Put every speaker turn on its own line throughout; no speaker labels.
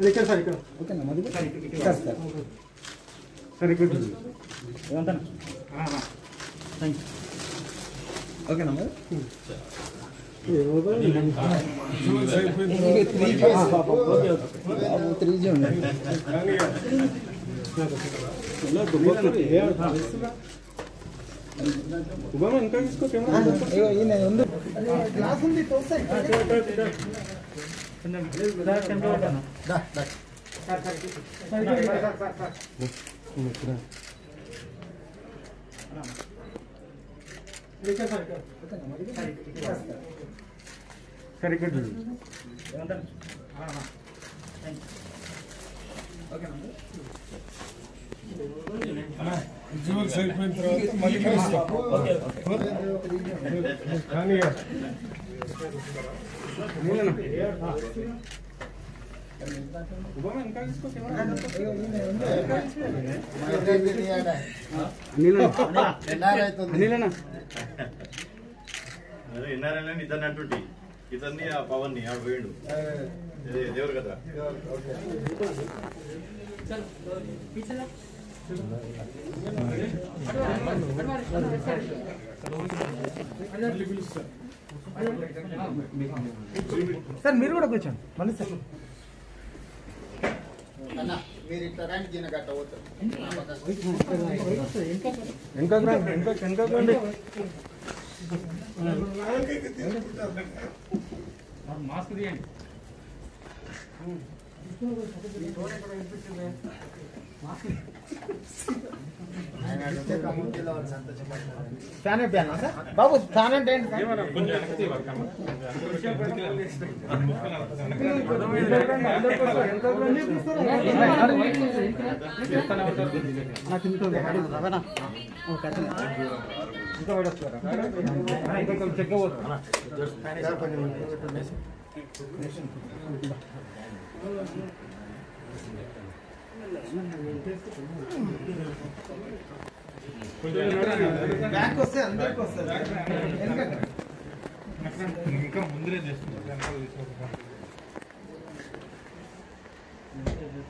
ఇక్కడ సార్ ఇక్కడ ఓకేనా మది సార్ సార్ ఇక్కడ ఏమంటాను థ్యాంక్ యూ ఓకేనా మరి ఇంకా తీసుకో గ్లాస్ ఉంది సరే విజువల్ సరిపోయిన తర్వాత మళ్ళీ కానీ
ఇతన్ని అంటుంటి ఇతన్ని ఆ పవన్ ని ఆడ వేయండు దేవుడు కదా
సార్ మీరు కూడా కూర్చోండి మళ్ళీ సార్
మీరు ఇట్లా రండి దీని గట్ట పోతారు
వెనక మాస్క్ తీయండి ఫ్యాన్ అయిపోయాను సార్ బాబు ఫ్యాన్ అంటే ఏంటి చెక్ బ్యాక్ వస్తే అందరికి వస్తుంది ఇంకా ముందరే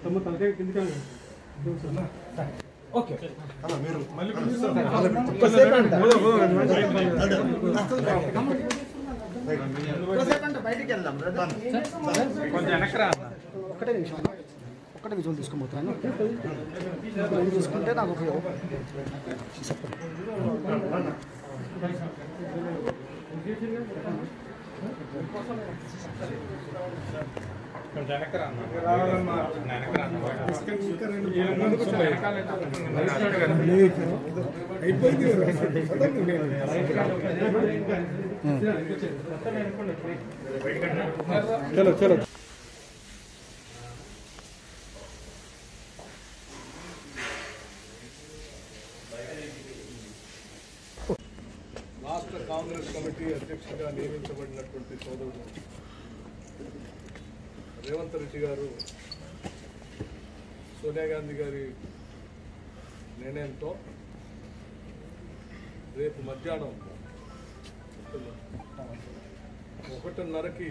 తమ తలకాయ కిందికి ఓకే మీరు మళ్ళీ బయటికి వెళ్దాం కొంచెం వెనకరా ఒకటే నిమిషం ఒక్కటే విజువల్ తీసుకోబోతున్నాను తీసుకుంటే నాకు ఉపయోగం చలో చలో
రాష్ట్ర కాంగ్రెస్ కమిటీ అధ్యక్షుడిగా నియమించబడినటువంటి సోదరుడు రేవంత్ రెడ్డి గారు సోనియా గాంధీ గారి నిర్ణయంతో రేపు మధ్యాహ్నం 1:30కి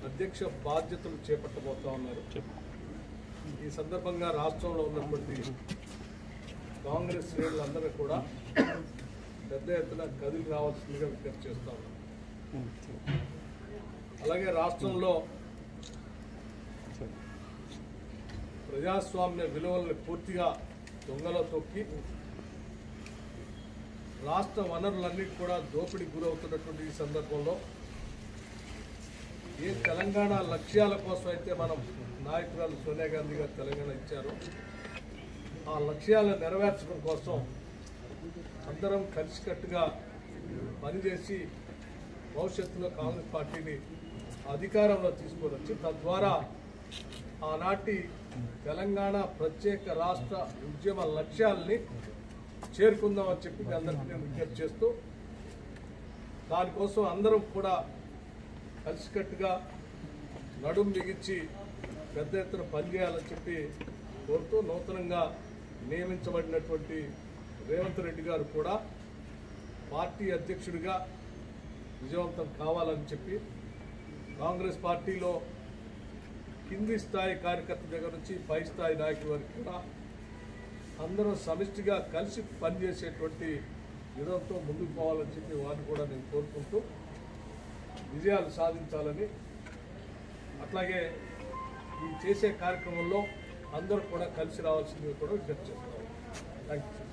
అధ్యక్ష బాధ్యతలు చేపట్టబోతా ఉన్నారు. ఈ సందర్భంగా రాష్ట్రంలో ఉన్నటువంటి కాంగ్రెస్ శ్రేణులందరూ కూడా పెద్ద ఎత్తున కదిలి రావాల్సిందిగా విజ్ఞప్తి చేస్తా ఉన్నారు. అలాగే రాష్ట్రంలో ప్రజాస్వామ్య విలువలను పూర్తిగా దొంగలో తొక్కి రాష్ట్ర వనరులన్నీ కూడా దోపిడీ గురవుతున్నటువంటి ఈ సందర్భంలో ఏ తెలంగాణ లక్ష్యాల కోసం అయితే మనం నాయకురాలు సోనియా గాంధీ గారు తెలంగాణ ఇచ్చారో ఆ లక్ష్యాలను నెరవేర్చడం కోసం అందరం కలిసికట్టుగా పనిచేసి భవిష్యత్తులో కాంగ్రెస్ పార్టీని అధికారంలో తీసుకొని వచ్చి తద్వారా ఆనాటి తెలంగాణ ప్రత్యేక రాష్ట్ర ఉద్యమ లక్ష్యాలని చేరుకుందామని చెప్పి అందరికీ నేను విజ్ఞప్తి చేస్తూ దానికోసం అందరం కూడా కలిసికట్టుగా నడుం బిగించి పెద్ద ఎత్తున పనిచేయాలని చెప్పి కోరుతూ నూతనంగా నియమించబడినటువంటి రేవంత్ రెడ్డి గారు కూడా పార్టీ అధ్యక్షుడిగా విజయవంతం కావాలని చెప్పి కాంగ్రెస్ పార్టీలో కింది స్థాయి కార్యకర్త దగ్గర నుంచి పై స్థాయి నాయకుల వరకు కూడా అందరూ సమిష్టిగా కలిసి పనిచేసేటువంటి విధంతో ముందుకు పోవాలని చెప్పి వారిని కూడా నేను కోరుకుంటూ విజయాలు సాధించాలని, అట్లాగే ఈ చేసే కార్యక్రమంలో అందరూ కూడా కలిసి రావాల్సింది కూడా విజ్ఞప్తి చేస్తున్నాను. Thank you.